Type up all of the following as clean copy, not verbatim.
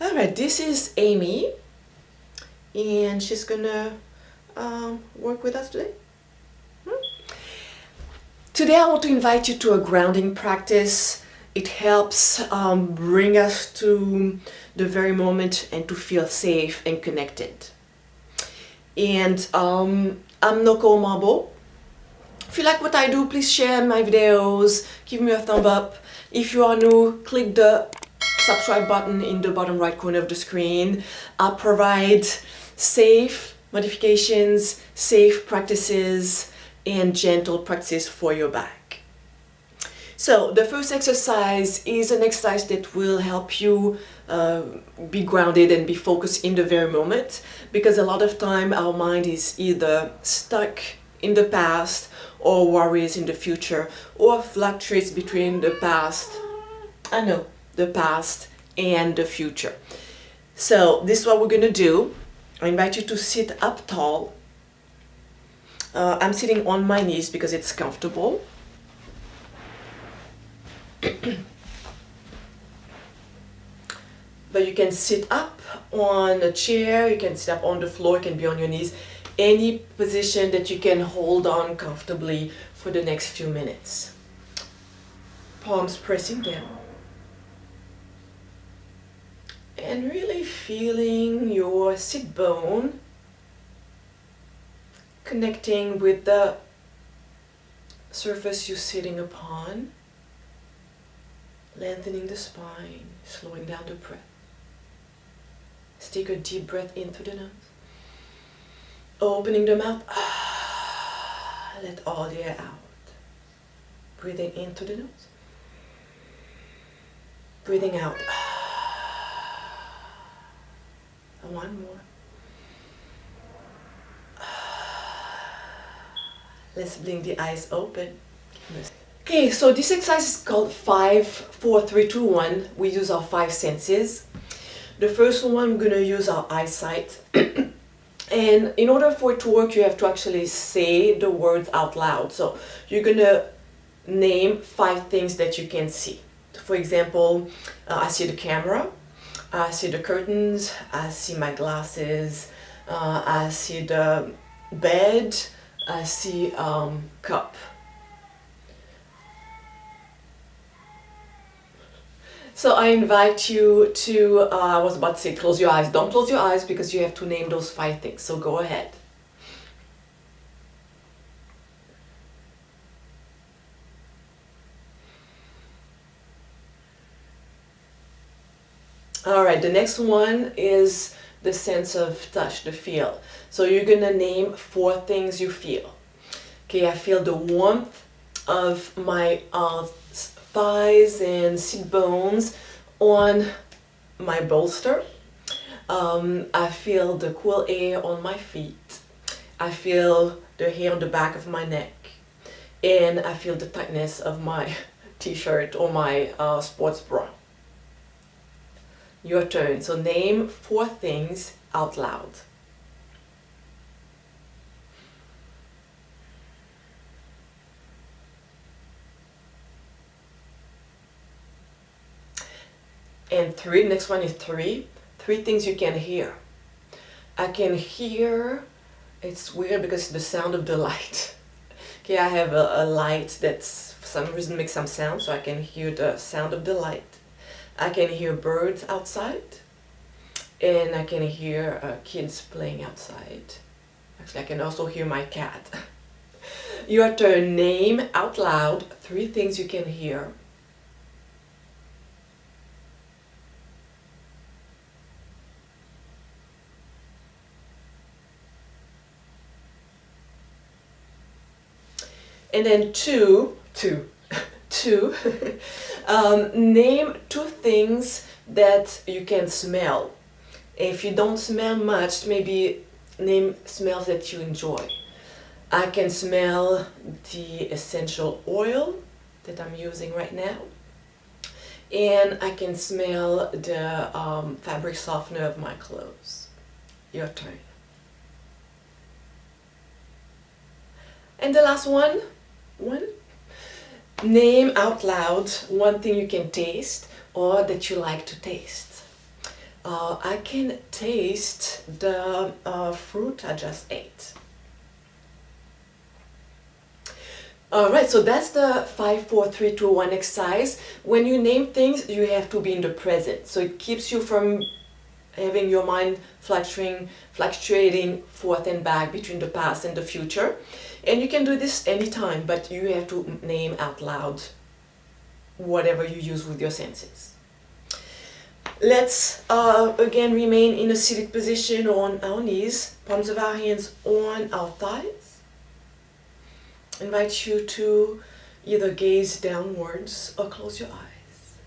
All right, this is Amy, and she's gonna work with us today. Today I want to invite you to a grounding practice. It helps bring us to the very moment and to feel safe and connected. And I'm Noko Mabo. If you like what I do, please share my videos, give me a thumb up. If you are new, click the subscribe button in the bottom right corner of the screen. I provide safe modifications, safe practices, and gentle practices for your back. So the first exercise is an exercise that will help you be grounded and be focused in the very moment, because a lot of time our mind is either stuck in the past or worries in the future, or fluctuates between the past and the future. So this is what we're gonna do. I invite you to sit up tall. I'm sitting on my knees because it's comfortable. But you can sit up on a chair, you can sit up on the floor, you can be on your knees. Any position that you can hold on comfortably for the next few minutes. Palms pressing down. And really feeling your sit bone connecting with the surface you're sitting upon. Lengthening the spine, slowing down the breath. Let's take a deep breath in through the nose. Opening the mouth, let all the air out. Breathing in through the nose. Breathing out. And one more. Let's blink the eyes open. Okay, so this exercise is called 5, 4, 3, 2, 1. We use our 5 senses. The first one, we're going to use our eyesight. And in order for it to work, you have to actually say the words out loud. So you're going to name 5 things that you can see. For example, I see the camera, I see the curtains, I see my glasses, I see the bed, I see cup. So I invite you to, I was about to say close your eyes. Don't close your eyes because you have to name those 5 things. So go ahead. All right, the next one is the sense of touch, the feel. So you're gonna name 4 things you feel. Okay, I feel the warmth of my thighs and sit bones on my bolster. I feel the cool air on my feet. I feel the hair on the back of my neck. And I feel the tightness of my t-shirt or my sports bra. Your turn. So name 4 things out loud. And 3, next one is 3 things you can hear. I can hear, it's weird because it's the sound of the light. Okay, I have a light that for some reason makes some sound, so I can hear the sound of the light. I can hear birds outside, and I can hear kids playing outside. Actually, I can also hear my cat. Your turn. Name out loud 3 things you can hear. And then two, name 2 things that you can smell. If you don't smell much, maybe name smells that you enjoy. I can smell the essential oil that I'm using right now. And I can smell the fabric softener of my clothes. Your turn. And the last one, Name out loud one thing you can taste or that you like to taste. I can taste the fruit I just ate. Alright, so that's the 5, 4, 3, 2, 1 exercise. When you name things, you have to be in the present. So it keeps you from having your mind fluctuating forth and back between the past and the future. And you can do this anytime, but you have to name out loud whatever you use with your senses. Let's again remain in a seated position on our knees, palms of our hands on our thighs. Invite you to either gaze downwards or close your eyes.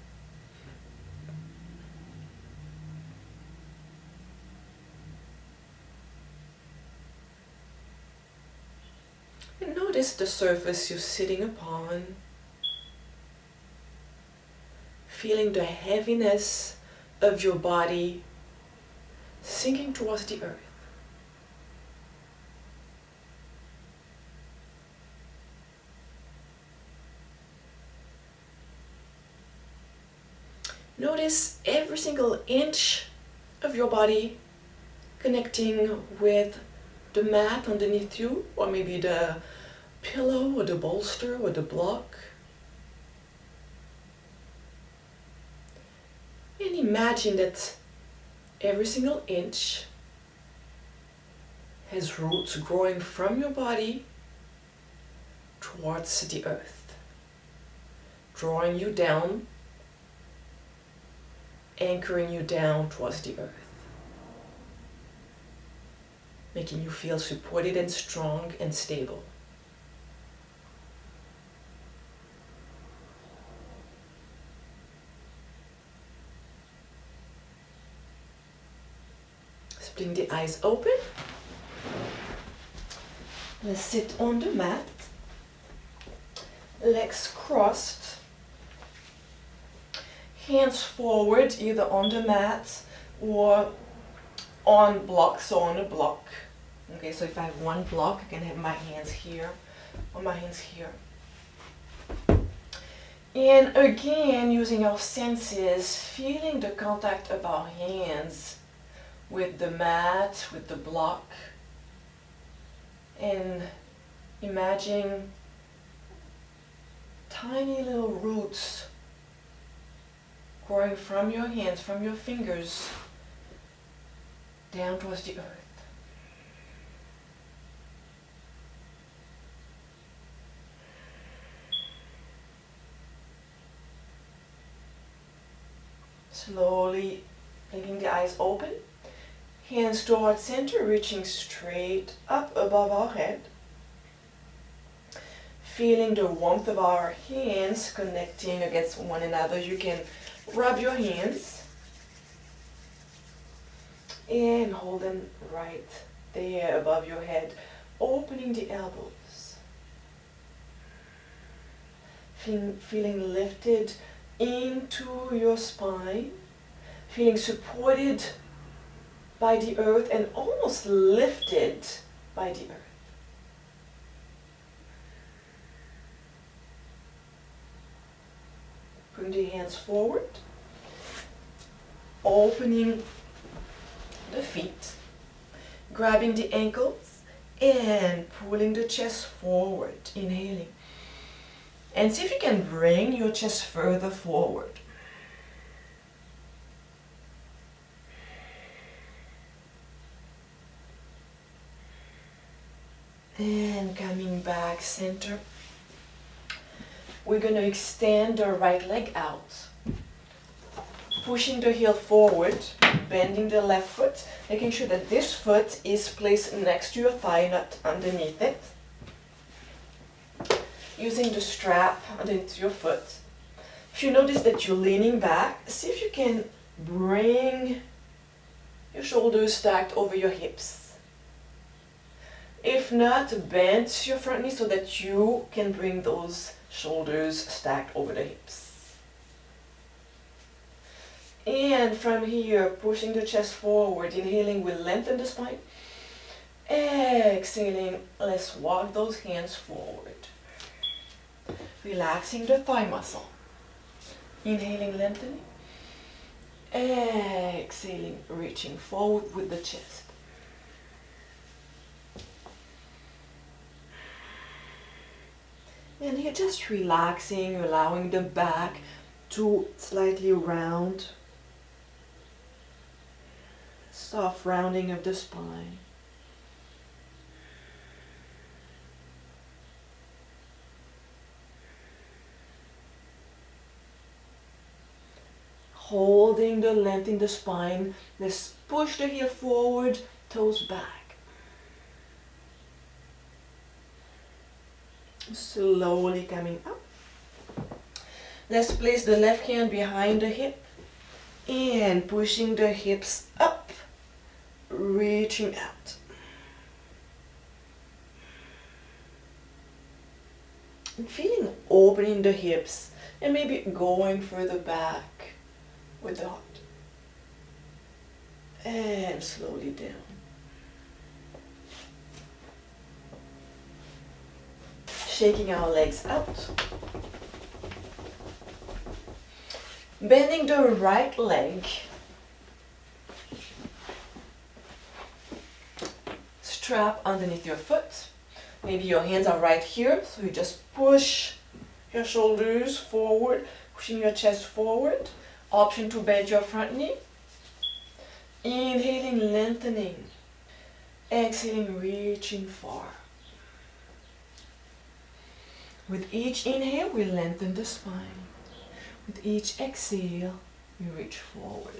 And notice the surface you're sitting upon, feeling the heaviness of your body sinking towards the earth. Notice every single inch of your body connecting with the mat underneath you, or maybe the pillow or the bolster or the block. And imagine that every single inch has roots growing from your body towards the earth, drawing you down, anchoring you down towards the earth, making you feel supported and strong and stable. Splitting the eyes open. Let's sit on the mat, legs crossed, hands forward, either on the mat or on blocks or on a block. Okay, so if I have one block, I can have my hands here or my hands here. And again, using our senses, feeling the contact of our hands with the mat, with the block, and imagining tiny little roots growing from your hands, from your fingers, down towards the earth. Slowly blinking the eyes open. Hands towards center, reaching straight up above our head. Feeling the warmth of our hands connecting against one another. You can rub your hands and hold them right there above your head, opening the elbows. Feeling lifted into your spine, feeling supported by the earth and almost lifted by the earth. Bring the hands forward, opening the feet, grabbing the ankles and pulling the chest forward, inhaling. And see if you can bring your chest further forward. And coming back center. We're going to extend the right leg out. Pushing the heel forward, bending the left foot, making sure that this foot is placed next to your thigh, not underneath it. Using the strap underneath your foot. If you notice that you're leaning back, see if you can bring your shoulders stacked over your hips. If not, bend your front knee so that you can bring those shoulders stacked over the hips. And from here, pushing the chest forward, inhaling, we'll lengthen the spine. Exhaling, let's walk those hands forward. Relaxing the thigh muscle. Inhaling, lengthening. Exhaling, reaching forward with the chest. And here just relaxing, allowing the back to slightly round. Soft rounding of the spine. Holding the length in the spine. Let's push the heel forward, toes back. Slowly coming up. Let's place the left hand behind the hip and pushing the hips up, reaching out. And feeling opening the hips and maybe going further back with the heart. And slowly down. Shaking our legs out. Bending the right leg. Strap underneath your foot. Maybe your hands are right here, so you just push your shoulders forward, pushing your chest forward. Option to bend your front knee. Inhaling, lengthening. Exhaling, reaching far. With each inhale, we lengthen the spine. With each exhale, we reach forward.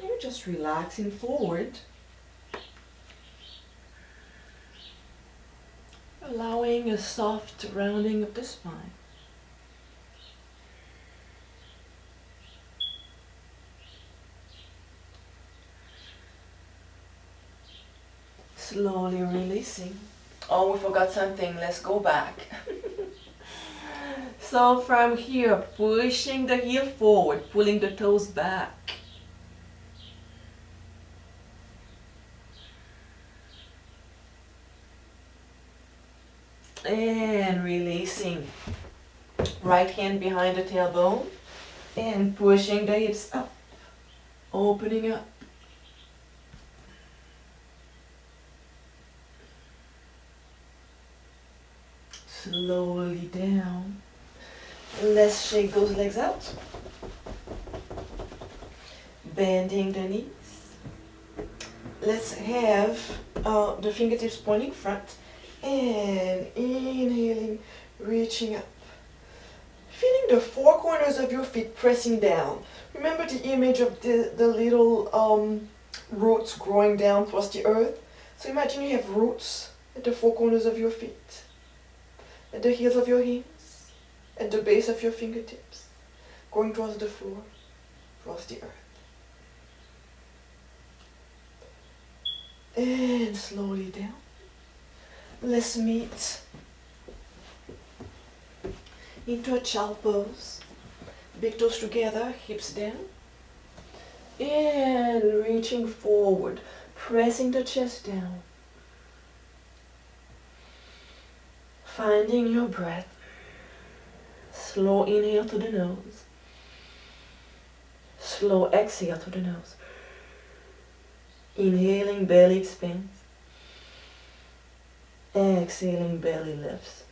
You're just relaxing forward. Allowing a soft rounding of the spine. Slowly releasing. Oh, we forgot something. Let's go back. So from here, pushing the heel forward, pulling the toes back. And releasing. Right hand behind the tailbone and pushing the hips up, opening up. Slowly down. Let's shake those legs out. Bending the knees. Let's have the fingertips pointing front and inhaling, reaching up. Feeling the four corners of your feet pressing down. Remember the image of the little roots growing down towards the earth? So imagine you have roots at the four corners of your feet, at the heels of your hands, at the base of your fingertips, going towards the floor, towards the earth. And slowly down. Let's meet into a child pose. Big toes together, hips down. And reaching forward, pressing the chest down. Finding your breath. Slow inhale to the nose. Slow exhale to the nose. Inhaling, belly expands. Exhaling, belly lifts.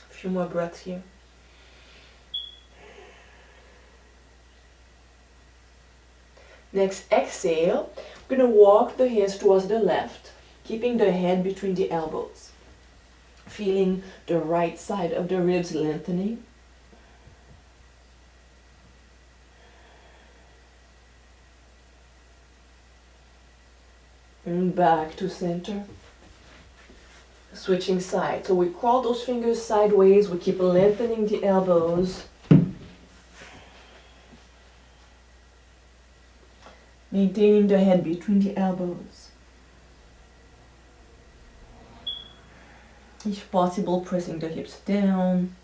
A few more breaths here. Next, exhale. We're going to walk the hands towards the left, keeping the head between the elbows. Feeling the right side of the ribs lengthening. And back to center. Switching sides. So we crawl those fingers sideways. We keep lengthening the elbows. Maintaining the head between the elbows. If possible, pressing the hips down.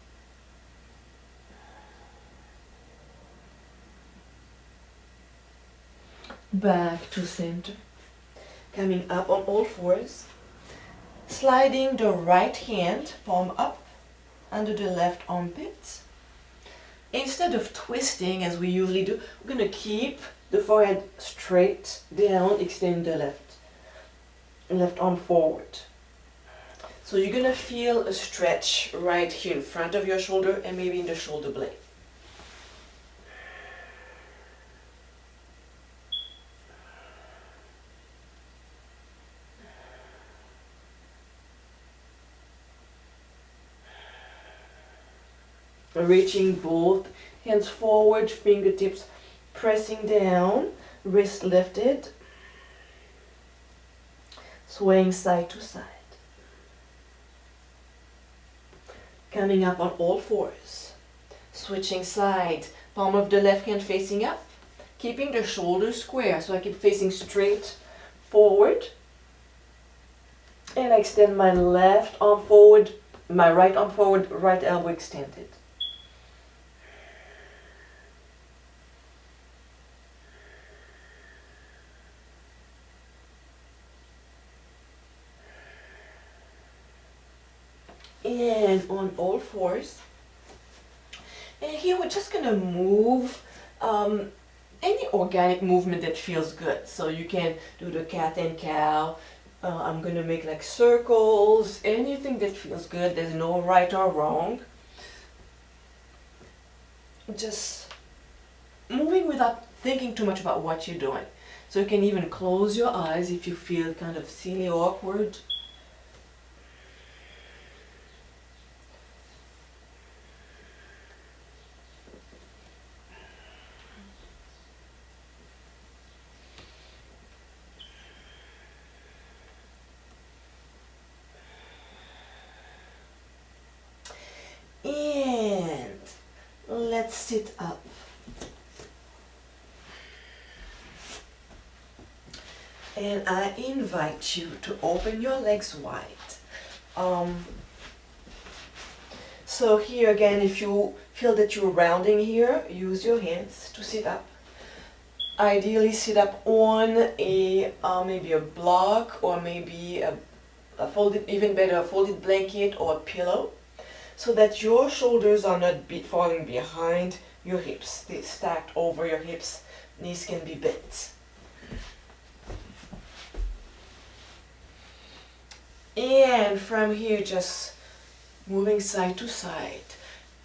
back to center. Coming up on all fours, sliding the right hand palm up under the left armpit. Instead of twisting as we usually do, we're going to keep the forehead straight down, extend the left arm forward. So you're going to feel a stretch right here in front of your shoulder and maybe in the shoulder blade. Reaching both hands forward, fingertips pressing down, wrist lifted, swaying side to side. Coming up on all fours, switching side, palm of the left hand facing up, keeping the shoulders square, so I keep facing straight forward, and I extend my left arm forward, my right arm forward, right elbow extended. And on all fours. And here we're just gonna move any organic movement that feels good. So you can do the cat and cow. I'm gonna make like circles, anything that feels good. There's no right or wrong. Just moving without thinking too much about what you're doing. So you can even close your eyes if you feel kind of silly or awkward. And let's sit up. And I invite you to open your legs wide. So here again, if you feel that you're rounding here, use your hands to sit up. Ideally sit up on a maybe a block or maybe a folded, even better, a folded blanket or a pillow, so that your shoulders are not falling behind your hips. They're stacked over your hips. Knees can be bent. And from here, just moving side to side.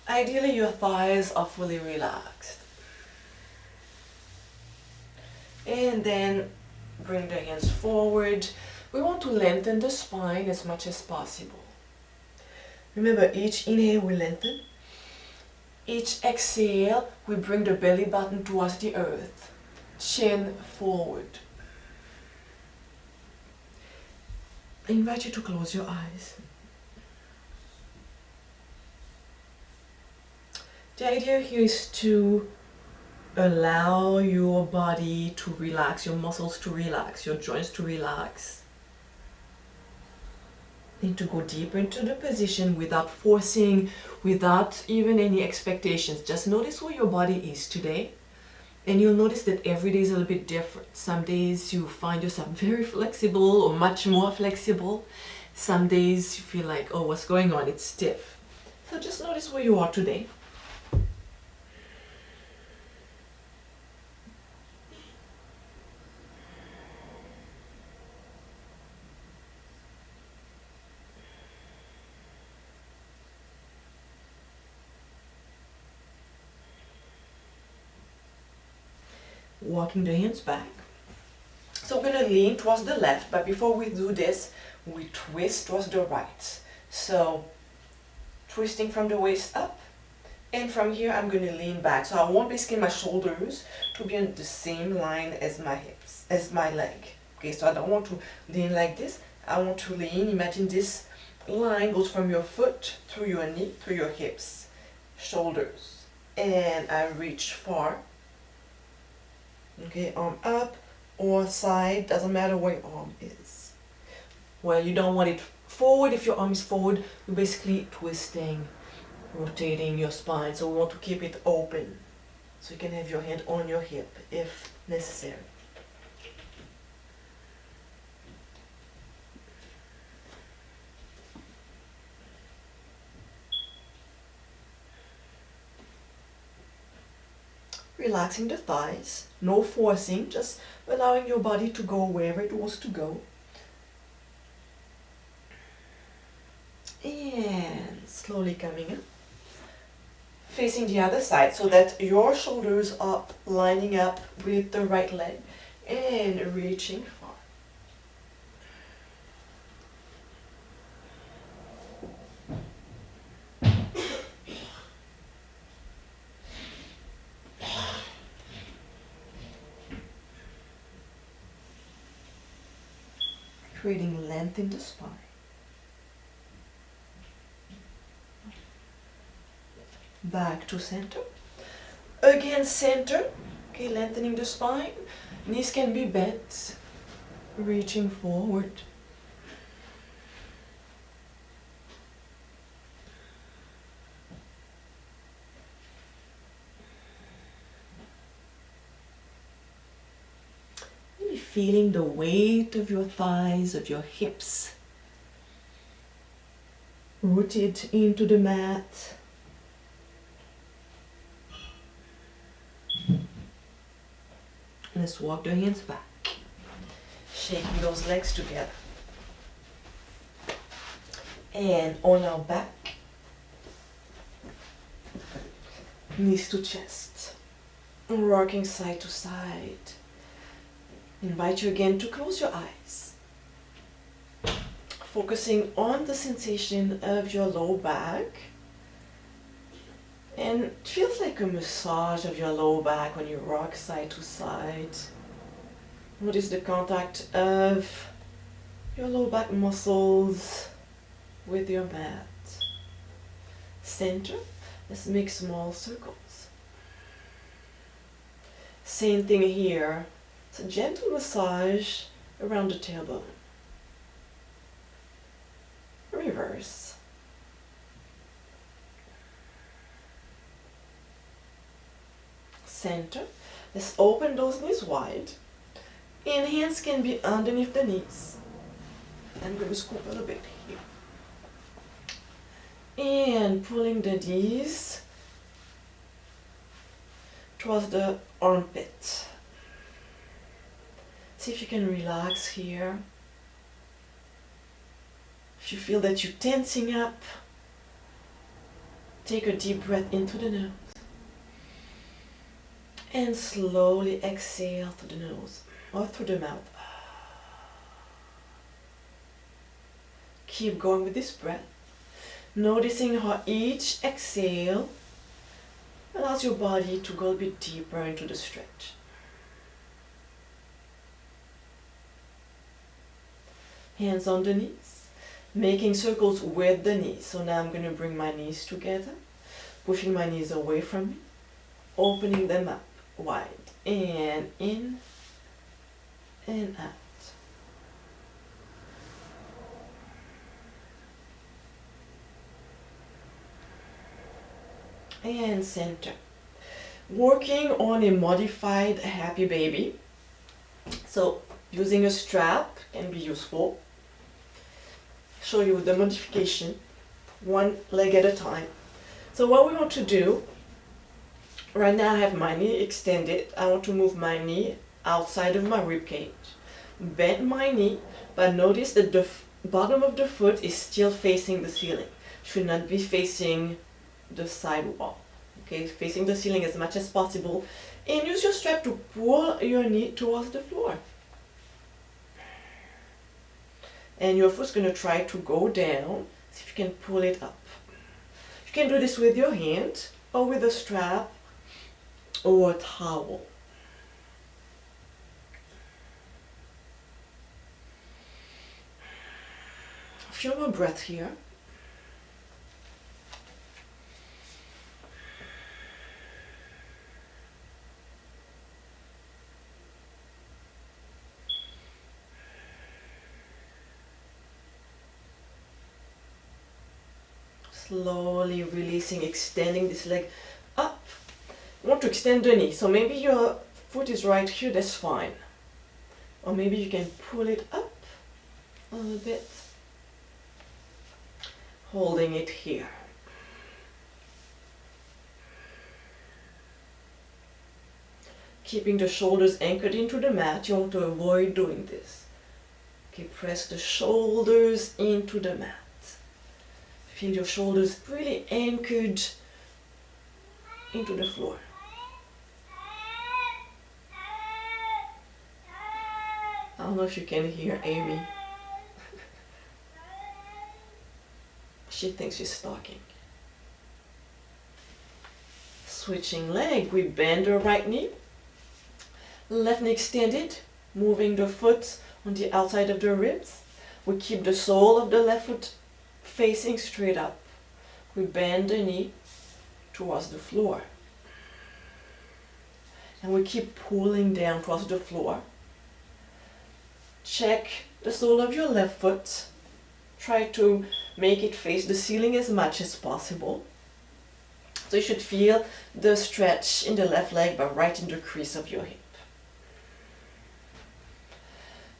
Ideally, your thighs are fully relaxed. And then bring the hands forward. We want to lengthen the spine as much as possible. Remember, each inhale we lengthen. Each exhale, we bring the belly button towards the earth. Chin forward. I invite you to close your eyes. The idea here is to allow your body to relax, your muscles to relax, your joints to relax. And to go deeper into the position without forcing, without even any expectations. Just notice where your body is today. And you'll notice that every day is a little bit different. Some days you find yourself very flexible or much more flexible. Some days you feel like, oh, what's going on? It's stiff. So just notice where you are today. Walking the hands back. So we're going to lean towards the left, but before we do this, we twist towards the right. So twisting from the waist up, and from here I'm going to lean back. So I want basically my shoulders to be on the same line as my hips, as my leg. Okay, so I don't want to lean like this. I want to lean. Imagine this line goes from your foot through your knee, through your hips, shoulders, and I reach far. Okay, arm up or side, doesn't matter where your arm is. Well, you don't want it forward. If your arm is forward, you're basically twisting, rotating your spine. So we want to keep it open. So you can have your hand on your hip if necessary. Relaxing the thighs, no forcing, just allowing your body to go wherever it wants to go. And slowly coming up. Facing the other side so that your shoulders are lining up with the right leg and reaching far. Creating length in the spine. Back to center. Again, center. Okay, lengthening the spine. Knees can be bent. Reaching forward. Really feeling the weight of your thighs, of your hips. Rooted into the mat. Let's walk the hands back. Shaking those legs together. And on our back. Knees to chest. Rocking side to side. Invite you again to close your eyes. Focusing on the sensation of your low back. And it feels like a massage of your low back when you rock side to side. Notice the contact of your low back muscles with your mat. Center, let's make small circles. Same thing here. It's a gentle massage around the tailbone. Reverse. Center. Let's open those knees wide. And hands can be underneath the knees. I'm going to scoop a little bit here. And pulling the knees towards the armpit. See if you can relax here. If you feel that you're tensing up, take a deep breath into the nose. And slowly exhale through the nose or through the mouth. Keep going with this breath. Noticing how each exhale allows your body to go a bit deeper into the stretch. Hands on the knees, making circles with the knees. So now I'm going to bring my knees together, pushing my knees away from me, opening them up wide, and in and out. And center. Working on a modified happy baby. So using a strap can be useful. Show you the modification, one leg at a time. So what we want to do, right now I have my knee extended. I want to move my knee outside of my rib cage. Bend my knee, but notice that the bottom of the foot is still facing the ceiling. Should not be facing the side wall. Okay, facing the ceiling as much as possible. And use your strap to pull your knee towards the floor. And your foot's going to try to go down. See if you can pull it up. You can do this with your hand or with a strap or a towel. A few more breaths here. Slowly releasing, extending this leg up. You want to extend the knee, so maybe your foot is right here, that's fine. Or maybe you can pull it up a little bit, holding it here. Keeping the shoulders anchored into the mat, you want to avoid doing this. Okay, press the shoulders into the mat. Feel your shoulders really anchored into the floor. I don't know if you can hear Amy. She thinks she's talking. Switching leg, we bend the right knee. Left knee extended, moving the foot on the outside of the ribs. We keep the sole of the left foot facing straight up. We bend the knee towards the floor. And we keep pulling down towards the floor. Check the sole of your left foot. Try to make it face the ceiling as much as possible. So you should feel the stretch in the left leg, but right in the crease of your hip.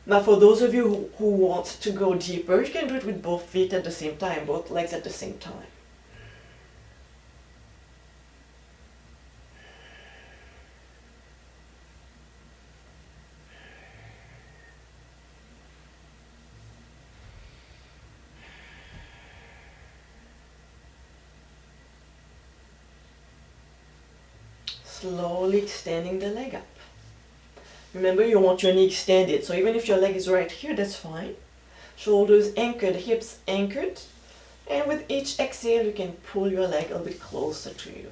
Now for those of you who want to go deeper, you can do it with both feet at the same time, both legs at the same time. Slowly extending the leg up. Remember, you want your knee extended, so even if your leg is right here, that's fine. Shoulders anchored, hips anchored, and with each exhale, you can pull your leg a little bit closer to you.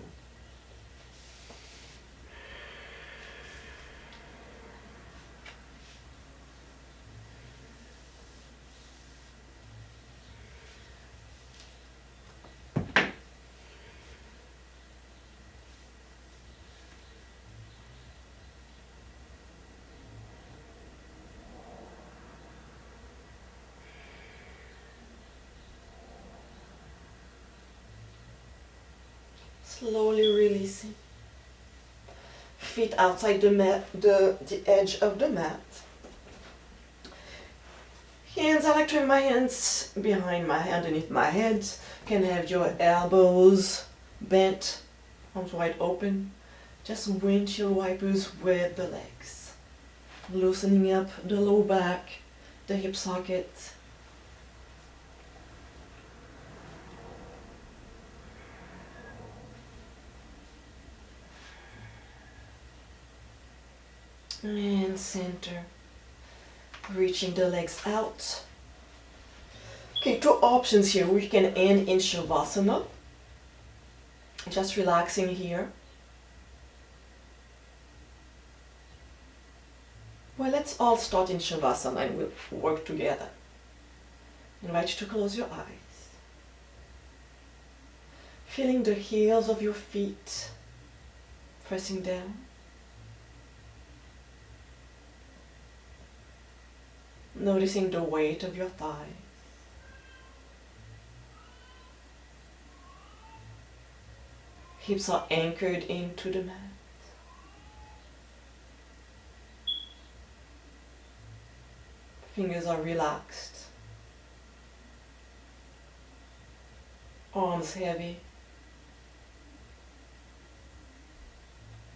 Slowly releasing. Feet outside the mat, the edge of the mat. Hands, I like to have my hands behind underneath my head. You can have your elbows bent, arms wide open. Just windshield wipers with the legs. Loosening up the low back, the hip socket. And center, reaching the legs out. Okay, two options here. We can end in Shavasana, just relaxing here. Well, let's all start in Shavasana and we'll work together. I invite you to close your eyes. Feeling the heels of your feet pressing down. Noticing the weight of your thighs. Hips are anchored into the mat. Fingers are relaxed. Arms heavy.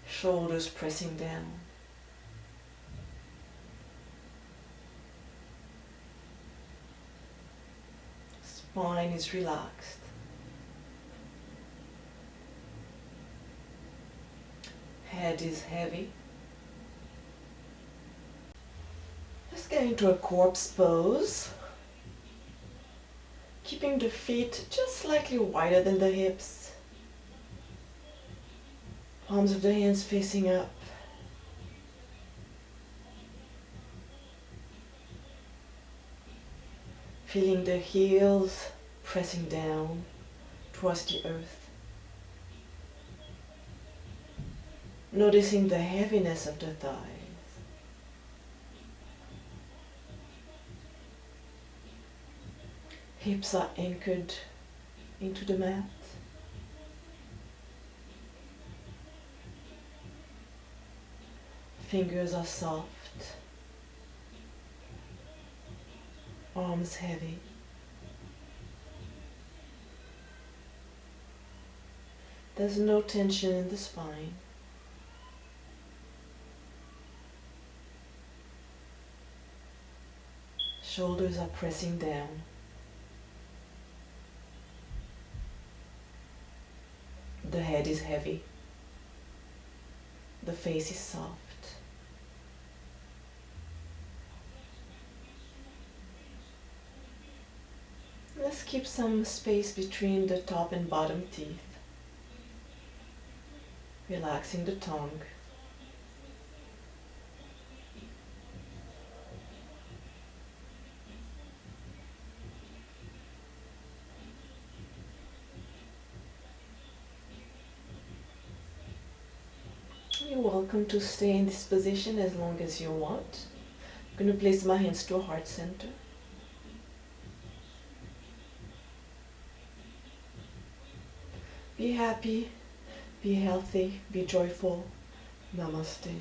Shoulders pressing down. Spine is relaxed. Head is heavy. Let's get into a corpse pose. Keeping the feet just slightly wider than the hips. Palms of the hands facing up. Feeling the heels pressing down towards the earth. Noticing the heaviness of the thighs. Hips are anchored into the mat. Fingers are soft. Arms heavy. There's no tension in the spine. Shoulders are pressing down. The head is heavy. The face is soft. Let's keep some space between the top and bottom teeth. Relaxing the tongue. You're welcome to stay in this position as long as you want. I'm going to place my hands to heart center. Be happy, be healthy, be joyful. Namaste.